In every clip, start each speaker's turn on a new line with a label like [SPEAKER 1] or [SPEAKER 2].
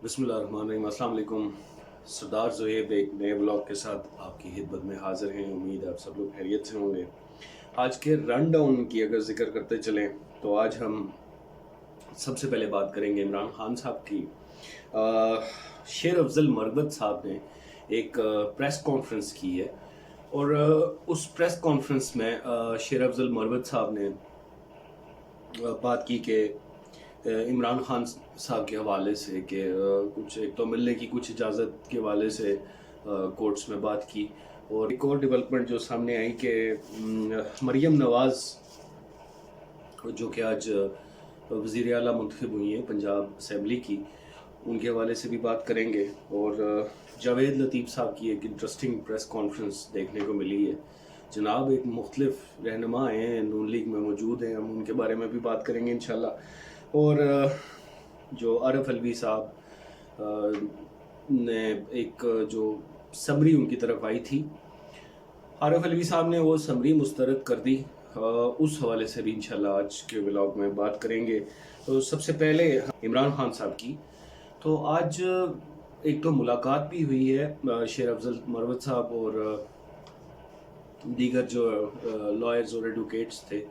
[SPEAKER 1] बिस्मिल्लाहिर्रहमानिर्रहीम। अस्सलाम वालेकुम। सरदार ज़ुहैब एक नए ब्लॉग के साथ आपकी खिदमत में हाज़िर हैं। उम्मीद है आप सब लोग खैरियत से होंगे। आज के रन डाउन की अगर ज़िक्र करते चलें तो आज हम सबसे पहले बात करेंगे इमरान खान साहब की। शेर अफजल मरवत साहब ने एक प्रेस कॉन्फ्रेंस की है और उस प्रेस कॉन्फ्रेंस में शेर अफजल मरवत साहब ने बात की कि इमरान खान साहब के हवाले से कि कुछ एक तो मिलने की कुछ इजाज़त के हवाले से कोर्ट्स में बात की। और एक और डेवलपमेंट जो सामने आई कि मरियम नवाज़ जो कि आज वज़ीर आला मुंतखब हुई हैं पंजाब असम्बली की, उनके हवाले से भी बात करेंगे। और जावेद लतीफ़ साहब की एक इंटरेस्टिंग प्रेस कॉन्फ्रेंस देखने को मिली है। जनाब एक मुख्तलिफ रहनुमा हैं, नून लीग में मौजूद हैं, हम उनके बारे में भी बात करेंगे इंशाल्लाह। और जो आरफ अलवी साहब ने एक जो समरी उनकी तरफ आई थी, आरफ अलवी साहब ने वो समरी मुस्तरद कर दी। उस हवाले से भी इंशाल्लाह आज के व्लॉग में बात करेंगे। तो सबसे पहले इमरान खान साहब की, तो आज एक तो मुलाकात भी हुई है शेर अफजल मरवत साहब और दीगर जो लॉयर्स और एडवोकेट्स थे,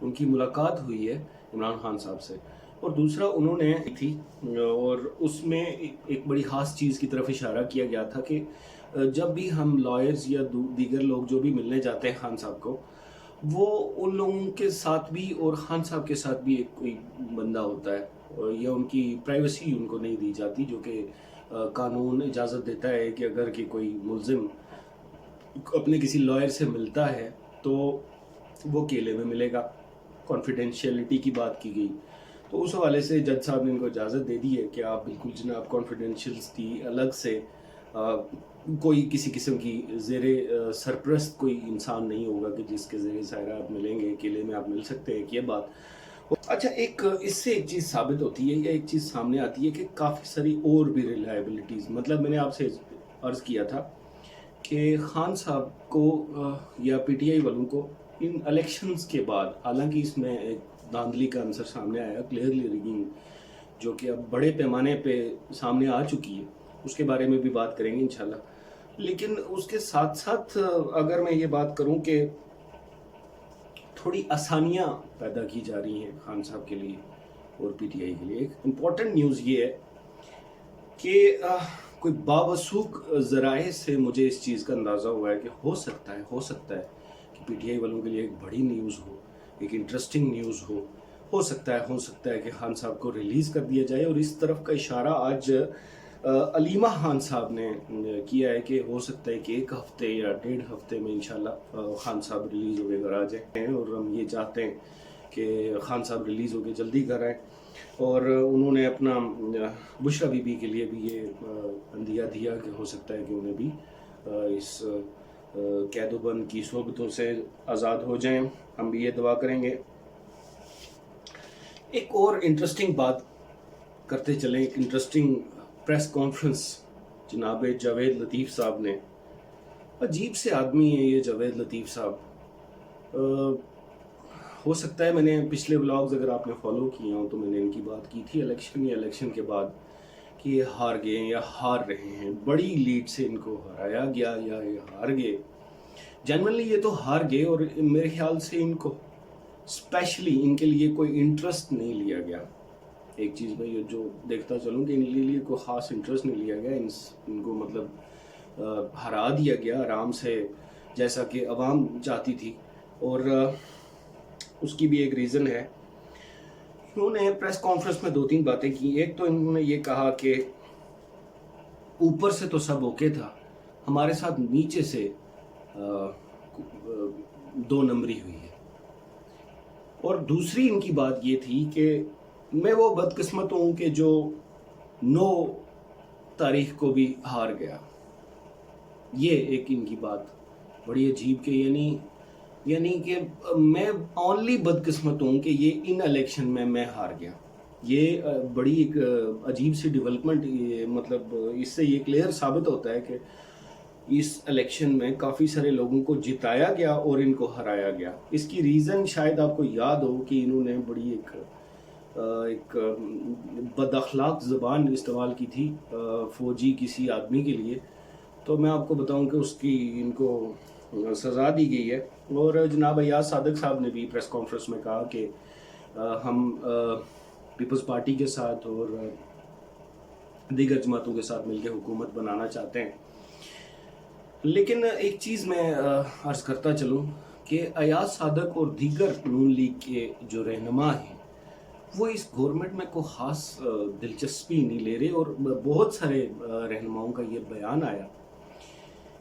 [SPEAKER 1] उनकी मुलाकात हुई है इमरान खान साहब से। और दूसरा उन्होंने थी और उसमें एक बड़ी ख़ास चीज़ की तरफ इशारा किया गया था कि जब भी हम लॉयर्स या दीगर लोग जो भी मिलने जाते हैं खान साहब को, वो उन लोगों के साथ भी और खान साहब के साथ भी एक कोई बंदा होता है और या उनकी प्राइवेसी उनको नहीं दी जाती, जो कि कानून इजाज़त देता है कि अगर कि कोई मुल्ज़िम अपने किसी लॉयर से मिलता है तो वो केले में मिलेगा। कॉन्फिडेंशियलिटी की बात की गई, तो उस हवाले से जज साहब ने इनको इजाज़त दे दी है कि आप बिल्कुल जनाब कॉन्फिडेंशियलिटी अलग से कोई किसी किस्म की ज़ेरे सरप्रस्त कोई इंसान नहीं होगा कि जिसके ज़रिए सायरा आप मिलेंगे, केले में आप मिल सकते हैं। ये बात अच्छा, एक इससे एक चीज़ साबित होती है या एक चीज़ सामने आती है कि काफ़ी सारी और भी रिलायबिलिटीज़, मतलब मैंने आपसे अर्ज़ किया था कि खान साहब को या पीटीआई वालों को इन इलेक्शंस के बाद, हालांकि इसमें एक धांधली का आंसर सामने आया, क्लियरली रिगिंग जो कि अब बड़े पैमाने पे सामने आ चुकी है, उसके बारे में भी बात करेंगे इंशाल्लाह। लेकिन उसके साथ साथ अगर मैं ये बात करूं कि थोड़ी आसानियां पैदा की जा रही हैं खान साहब के लिए और पीटीआई के लिए, एक इम्पॉर्टेंट न्यूज़ ये है कि कोई बावसूख ज़राए से मुझे इस चीज़ का अंदाज़ा हुआ है कि हो सकता है कि पीटीआई वालों के लिए एक बड़ी न्यूज़ हो, एक इंटरेस्टिंग न्यूज़ हो सकता है कि खान साहब को रिलीज़ कर दिया जाए। और इस तरफ का इशारा आज अलीमा खान साहब ने किया है कि हो सकता है कि एक हफ्ते या 1.5 हफ्ते में इंशाल्लाह खान साहब रिलीज़ होकर घर आ जाएँ। और हम ये चाहते हैं कि खान साहब रिलीज़ होकर जल्दी घर आएँ। और उन्होंने अपना बुशरा बीबी के लिए भी ये अंदिया दिया कि हो सकता है कि उन्हें भी इस कैदोबंद की सोबतों से आज़ाद हो जाएं। हम भी ये दुआ करेंगे। एक और इंटरेस्टिंग बात करते चलें, एक इंटरेस्टिंग प्रेस कॉन्फ्रेंस जनाब जावेद लतीफ़ साहब ने, अजीब से आदमी है ये जावेद लतीफ़ साहब। हो सकता है मैंने पिछले व्लॉग्स अगर आपने फॉलो किए हो तो मैंने इनकी बात की थी इलेक्शन के बाद कि ये हार गए या हार रहे हैं, बड़ी लीड से इनको हराया गया या ये हार गए। जनरली ये तो हार गए और मेरे ख्याल से इनको स्पेशली इनके लिए कोई इंटरेस्ट नहीं लिया गया। एक चीज़ मैं ये जो देखता चलूँ कि इनके लिए कोई ख़ास इंटरेस्ट नहीं लिया गया, इनको मतलब हरा दिया गया आराम से, जैसा कि अवाम चाहती थी। और उसकी भी एक रीज़न है। इन्होंने प्रेस कॉन्फ्रेंस में 2-3 बातें की। एक तो इन्होंने ये कहा कि ऊपर से तो सब ओके था, हमारे साथ नीचे से 2 नंबरी हुई है। और दूसरी इनकी बात ये थी कि मैं वो बदकिस्मत हूँ कि जो 9 तारीख को भी हार गया। ये एक इनकी बात बड़ी अजीब कि यानी कि मैं ओनली बदकिस्मत हूँ कि ये इन इलेक्शन में मैं हार गया। ये बड़ी एक अजीब सी डेवलपमेंट, ये मतलब इससे ये क्लियर साबित होता है कि इस इलेक्शन में काफ़ी सारे लोगों को जिताया गया और इनको हराया गया। इसकी रीज़न शायद आपको याद हो कि इन्होंने बड़ी एक ایک بد زبان استعمال کی تھی فوجی کسی آدمی کے لیے، تو میں آپ کو بتاؤں کہ اس کی ان کو سزا دی گئی ہے. اور جناب ایاز صادق صاحب نے بھی پریس کانفرنس میں کہا کہ ہم پیپلز پارٹی کے ساتھ اور دیگر جماعتوں کے ساتھ مل کے حکومت بنانا چاہتے ہیں. لیکن ایک چیز میں عرض کرتا چلوں کہ ایاز صادق اور دیگر نون لیگ کے جو رہنما ہیں وہ اس گورنمنٹ میں کوئی خاص دلچسپی نہیں لے رہے. اور بہت سارے رہنماؤں کا یہ بیان آیا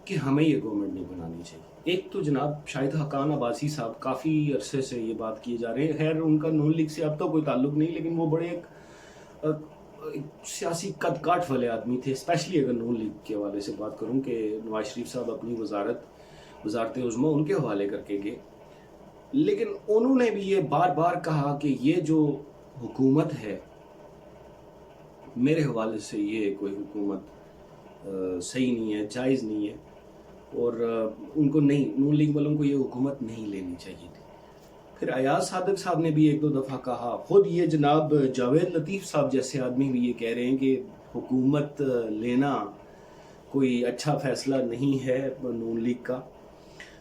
[SPEAKER 1] کہ ہمیں یہ گورنمنٹ نہیں بنانی چاہیے. ایک تو جناب شاہد حقان عباسی صاحب کافی عرصے سے یہ بات کیے جا رہے ہیں، خیر ان کا نون لیگ سے اب تو کوئی تعلق نہیں، لیکن وہ بڑے ایک سیاسی قد کاٹ والے آدمی تھے. اسپیشلی اگر نون لیگ کے حوالے سے بات کروں کہ نواز شریف صاحب اپنی وزارت عظمیٰ ان کے حوالے کر کے گئے، لیکن انہوں نے بھی یہ بار بار کہا کہ یہ جو حکومت ہے میرے حوالے سے یہ کوئی حکومت صحیح نہیں ہے، جائز نہیں ہے، اور ان کو نون لیگ والوں کو یہ حکومت نہیں لینی چاہیے تھی. پھر ایاز صادق صاحب نے بھی ایک دو دفعہ کہا، خود یہ جناب جاوید لطیف صاحب جیسے آدمی بھی یہ کہہ رہے ہیں کہ حکومت لینا کوئی اچھا فیصلہ نہیں ہے نون لیگ کا.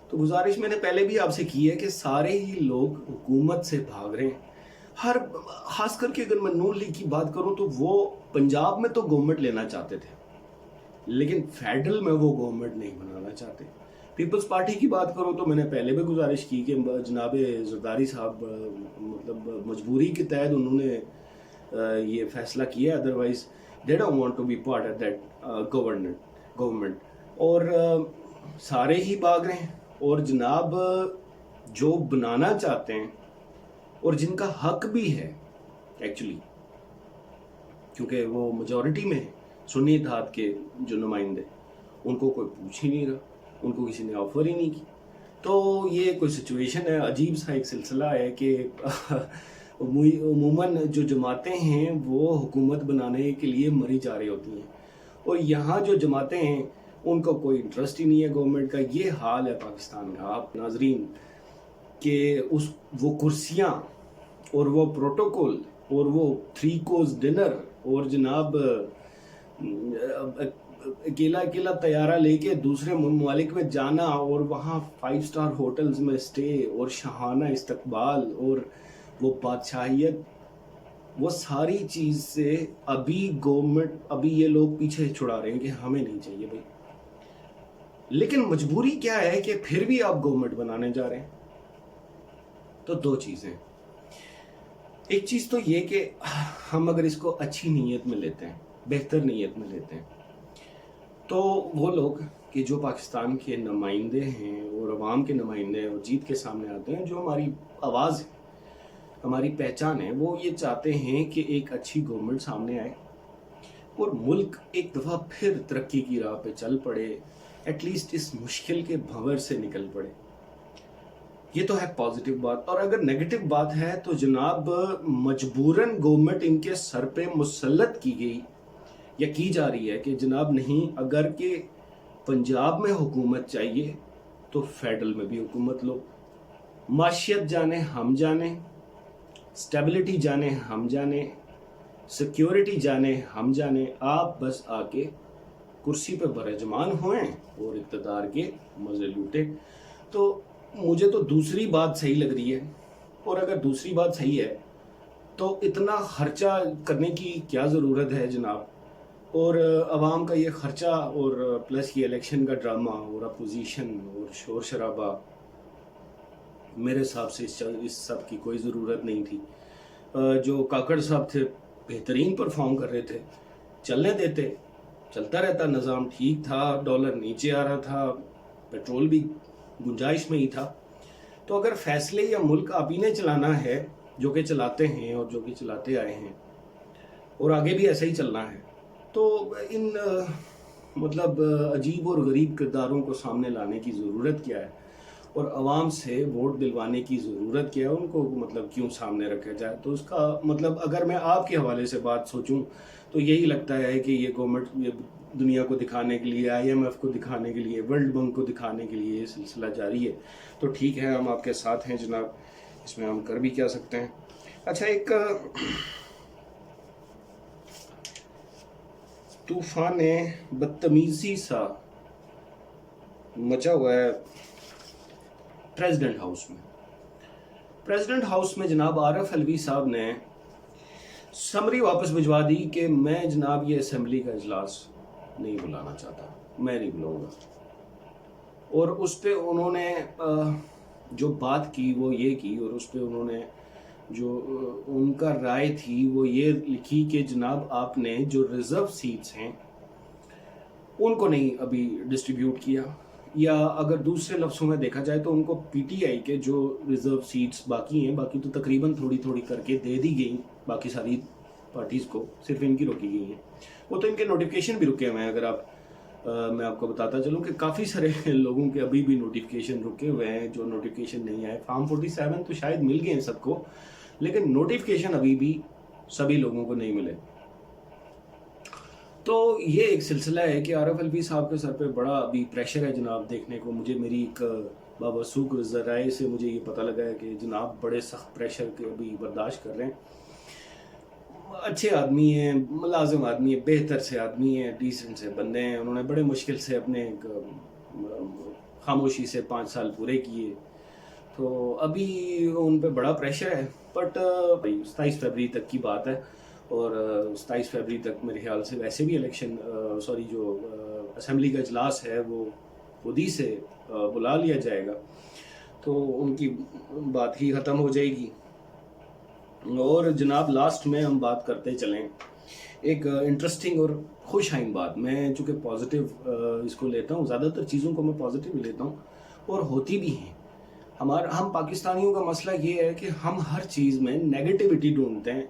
[SPEAKER 1] تو گزارش میں نے پہلے بھی آپ سے کی ہے کہ سارے ہی لوگ حکومت سے بھاگ رہے ہیں. خاص کر کے اگر میں نون لیگ کی بات کروں تو وہ پنجاب میں تو گورنمنٹ لینا چاہتے تھے، لیکن فیڈرل میں وہ گورنمنٹ نہیں بنانا چاہتے. پیپلز پارٹی کی بات کروں تو میں نے پہلے بھی گزارش کی کہ جناب زرداری صاحب مطلب مجبوری کے تحت انہوں نے یہ فیصلہ کیا، otherwise they don't want to be part of that government. اور سارے ہی بھاگ رہے ہیں. اور جناب جو بنانا چاہتے ہیں اور جن کا حق بھی ہے ایکچولی، کیونکہ وہ میجورٹی میں سنی اتحاد کے جو نمائندے، ان کو کوئی پوچھ ہی نہیں رہا، ان کو کسی نے آفر ہی نہیں کی. تو یہ کوئی سچویشن ہے، عجیب سا ایک سلسلہ ہے کہ عموماً جو جماعتیں ہیں وہ حکومت بنانے کے لیے مری جا رہی ہوتی ہیں، اور یہاں جو جماعتیں ہیں ان کو کوئی انٹرسٹ ہی نہیں ہے گورنمنٹ کا. یہ حال ہے پاکستان کا. آپ ناظرین کہ وہ کرسیاں اور وہ پروٹوکول اور وہ 3 کورس ڈنر اور جناب اکیلا طیارہ لے کے دوسرے ممالک میں جانا اور وہاں 5 اسٹار ہوٹلز میں اسٹے اور شاہانہ استقبال اور وہ بادشاہیت، وہ ساری چیز سے ابھی یہ لوگ پیچھے چھڑا رہے ہیں کہ ہمیں نہیں چاہیے بھائی. لیکن مجبوری کیا ہے کہ پھر بھی آپ گورنمنٹ بنانے جا رہے ہیں. تو 2 چیزیں، ایک چیز تو یہ کہ ہم اگر اس کو اچھی نیت میں لیتے ہیں، بہتر نیت میں لیتے ہیں، تو وہ لوگ کہ جو پاکستان کے نمائندے ہیں اور عوام کے نمائندے ہیں اور جیت کے سامنے آتے ہیں، جو ہماری آواز ہے، ہماری پہچان ہے، وہ یہ چاہتے ہیں کہ ایک اچھی گورنمنٹ سامنے آئے اور ملک ایک دفعہ پھر ترقی کی راہ پہ چل پڑے، ایٹ لیسٹ اس مشکل کے بھنور سے نکل پڑے. یہ تو ہے پازیٹیو بات. اور اگر نیگیٹو بات ہے تو جناب مجبوراً گورنمنٹ ان کے سر پہ مسلط کی گئی یا کی جا رہی ہے کہ جناب نہیں، اگر کہ پنجاب میں حکومت چاہیے تو فیڈرل میں بھی حکومت لو. معاشیت جانے ہم جانے، سٹیبلٹی جانے ہم جانے، سیکیورٹی جانے ہم جانے، آپ بس آ کے کرسی پہ برجمان ہوئیں اور اقتدار کے مزے لوٹے. تو مجھے تو دوسری بات صحیح لگ رہی ہے. اور اگر دوسری بات صحیح ہے تو اتنا خرچہ کرنے کی کیا ضرورت ہے جناب؟ اور عوام کا یہ خرچہ اور پلس یہ الیکشن کا ڈرامہ اور اپوزیشن اور شور شرابہ، میرے حساب سے اس سب کی کوئی ضرورت نہیں تھی. جو کاکڑ صاحب تھے بہترین پرفارم کر رہے تھے، چلنے دیتے، چلتا رہتا، نظام ٹھیک تھا، ڈالر نیچے آ رہا تھا، پیٹرول بھی گنجائش میں ہی تھا. تو اگر فیصلے یا ملک آپ ہی نے چلانا ہے، جو کہ چلاتے ہیں اور جو کہ چلاتے آئے ہیں اور آگے بھی ایسا ہی چلنا ہے، تو ان مطلب عجیب اور غریب کرداروں کو سامنے لانے کی ضرورت کیا ہے اور عوام سے ووٹ دلوانے کی ضرورت کیا ہے؟ ان کو مطلب کیوں سامنے رکھا جائے؟ تو اس کا مطلب اگر میں آپ کے حوالے سے بات سوچوں تو یہی لگتا ہے کہ یہ گورنمنٹ دنیا کو دکھانے کے لیے، IMF کو دکھانے کے لیے، ورلڈ بینک کو دکھانے کے لیے یہ سلسلہ جاری ہے. تو ٹھیک ہے، ہم آپ کے ساتھ ہیں جناب، اس میں ہم کر بھی کیا سکتے ہیں. अच्छा, एक तूफान बदतमीजी सा मचा हुआ है प्रेसिडेंट हाउस में। प्रेसिडेंट हाउस में जनाब आरिफ अलवी साहब ने समरी वापस भिजवा दी कि मैं जनाब ये असेंबली का इजलास नहीं बुलाना चाहता, मैं नहीं बुलाऊंगा। और उस पर उन्होंने जो बात की वो ये की, और उस पर उन्होंने जो उनका राय थी वो ये लिखी कि जनाब आपने जो रिजर्व सीट्स हैं उनको नहीं अभी डिस्ट्रीब्यूट किया, या अगर दूसरे लफ्ज़ों में देखा जाए तो उनको पीटीआई के जो रिजर्व सीट्स बाकी हैं, बाकी तो तकरीबन थोड़ी थोड़ी करके दे दी गई बाकी सारी पार्टीज़ को, सिर्फ इनकी रोकी गई हैं। वो तो इनके नोटिफिकेशन भी रुके हुए हैं। अगर आप मैं आपको बताता चलूँ कि काफ़ी सारे लोगों के अभी भी नोटिफिकेशन रुके हुए हैं, जो नोटिफिकेशन नहीं आए। फॉर्म 47 तो शायद मिल गए हैं सबको, लेकिन नोटिफिकेशन अभी भी सभी लोगों को नहीं मिले। तो ये एक सिलसिला है कि आरिफ अलवी साहब के सर पे बड़ा अभी प्रेशर है जनाब देखने को। मुझे मेरी एक बावसूख ज़राए से मुझे ये पता लगा है कि जनाब बड़े सख्त प्रेशर के अभी बर्दाश्त कर रहे हैं। अच्छे आदमी हैं, मुलाजिम आदमी है, बेहतर से आदमी हैं, डिसेंट से बंदे हैं। उन्होंने बड़े मुश्किल से अपने खामोशी से 5 साल पूरे किए, तो अभी उन पे बड़ा प्रेशर है। बट 27 फरवरी तक की बात है, और 27 फरवरी तक मेरे ख्याल से वैसे भी इलेक्शन जो असेंबली का इजलास है वो खुद ही से बुला लिया जाएगा, तो उनकी बात ही ख़त्म हो जाएगी। और जनाब लास्ट में हम बात करते चलें एक इंटरेस्टिंग और खुश आइन बात। मैं चूँकि पॉजिटिव इसको लेता हूँ, ज़्यादातर चीज़ों को मैं पॉजिटिव लेता हूँ और होती भी हैं। हम पाकिस्तानियों का मसला ये है कि हम हर चीज़ में नेगेटिविटी ढूंढते हैं,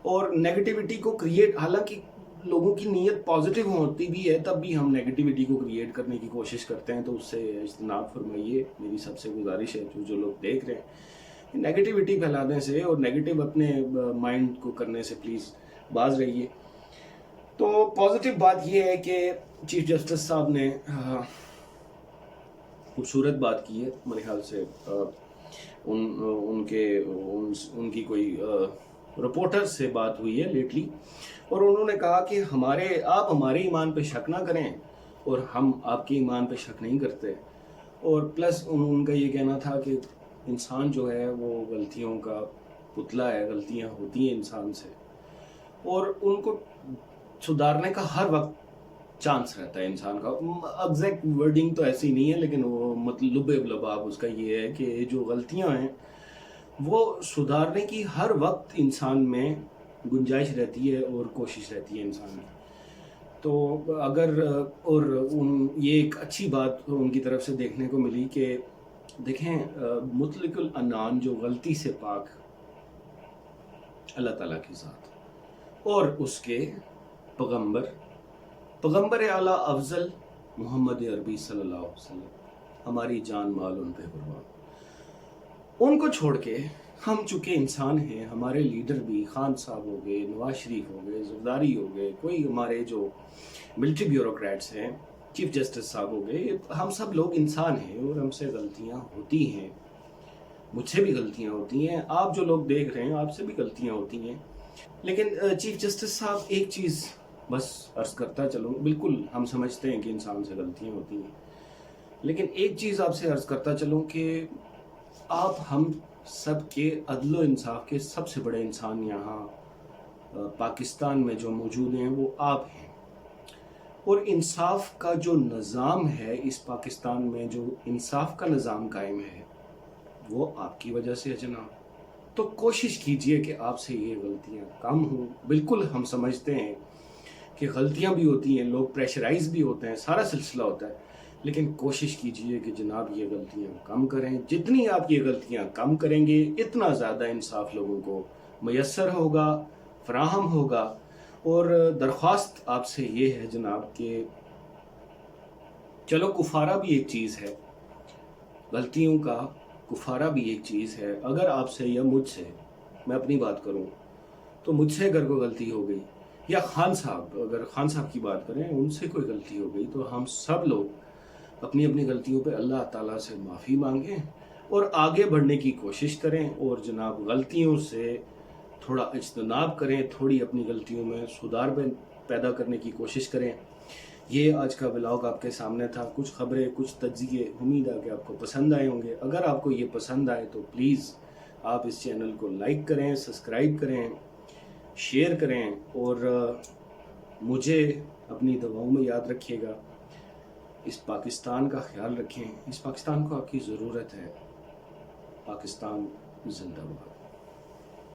[SPEAKER 1] और नेगेटिविटी को क्रिएट, हालांकि लोगों की नीयत पॉजिटिव होती भी है तब भी हम नेगेटिविटी को क्रिएट करने की कोशिश करते हैं। तो उससे इज्तनाब फरमाइए, मेरी सबसे गुजारिश है। जो लोग देख रहे हैं, नेगेटिविटी फैलाने से और नेगेटिव अपने माइंड को करने से प्लीज़ बाज रहिए। तो पॉजिटिव बात यह है कि चीफ जस्टिस साहब ने खूबसूरत बात की है। मेरे ख्याल से उनकी कोई रिपोर्टर से बात हुई है लेटली, और उन्होंने कहा कि आप हमारे ईमान पे शक ना करें और हम आपके ईमान पे शक नहीं करते। और प्लस उनका ये कहना था कि इंसान जो है वो गलतियों का पुतला है, गलतियां होती हैं इंसान से, और उनको सुधारने का हर वक्त चांस रहता है इंसान का। एग्जैक्ट वर्डिंग तो ऐसी नहीं है, लेकिन वो मतलब लबाब उसका ये है कि जो गलतियां हैं वो सुधारने की हर वक्त इंसान में गुंजाइश रहती है और कोशिश रहती है इंसान में। तो अगर ये एक अच्छी बात उनकी तरफ से देखने को मिली कि देखें, मुतलकुल अनान जो गलती से पाक अल्लाह ताला की ज़ात और उसके पैगंबर आला अफजल मोहम्मद अरबी सल्लल्लाहु अलैहि वसल्लम, हमारी जान माल उन पे कुर्बान। उनको छोड़ के हम चूँकि इंसान हैं, हमारे लीडर भी खान साहब हो गए, नवाज शरीफ हो गए, ज़रदारी हो गए, कोई हमारे जो मिलिट्री ब्यूरोक्रेट्स हैं, चीफ जस्टिस साहब हो गए, हम सब लोग इंसान हैं और हमसे गलतियां होती हैं। मुझसे भी गलतियां होती हैं, आप जो लोग देख रहे हैं आपसे भी गलतियां होती हैं। लेकिन चीफ जस्टिस साहब एक चीज़ बस अर्ज़ करता चलूँ, बिल्कुल हम समझते हैं कि इंसान से गलतियाँ होती हैं, लेकिन एक चीज़ आपसे अर्ज़ करता चलूँ कि आप हम सब के अदल इंसाफ के सबसे बड़े इंसान यहाँ पाकिस्तान में जो मौजूद हैं वो आप हैं। और इंसाफ का जो निज़ाम है इस पाकिस्तान में, जो इंसाफ का निज़ाम कायम है, वो आपकी वजह से है जनाब। तो कोशिश कीजिए कि आपसे ये गलतियाँ कम हों। बिल्कुल हम समझते हैं कि गलतियाँ भी होती हैं, लोग प्रेशराइज भी होते हैं, सारा सिलसिला होता है, लेकिन कोशिश कीजिए कि जनाब ये गलतियाँ कम करें। जितनी आप ये गलतियाँ कम करेंगे इतना ज़्यादा इंसाफ लोगों को मैसर होगा, फराहम होगा। और दरख्वास्त आपसे ये है जनाब कि चलो कुफारा भी एक चीज़ है, गलतियों का कुफारा भी एक चीज़ है। अगर आपसे या मुझसे, मैं अपनी बात करूं तो मुझसे अगर कोई गलती हो गई, या खान साहब की बात करें, उनसे कोई गलती हो गई, तो हम सब लोग अपनी अपनी गलतियों पे अल्लाह ताला से माफ़ी मांगें और आगे बढ़ने की कोशिश करें, और जनाब गलतियों से थोड़ा इज्तनाब करें, थोड़ी अपनी गलतियों में सुधार पैदा करने की कोशिश करें। ये आज का व्लॉग आपके सामने था, कुछ खबरें, कुछ तज्जिए। उम्मीद है कि आपको पसंद आए होंगे। अगर आपको ये पसंद आए तो प्लीज़ आप इस चैनल को लाइक करें, सब्सक्राइब करें, शेयर करें, और मुझे अपनी दुआओं में याद रखिएगा। इस पाकिस्तान का ख्याल रखें, इस पाकिस्तान को आपकी ज़रूरत है। पाकिस्तान जिंदाबाद।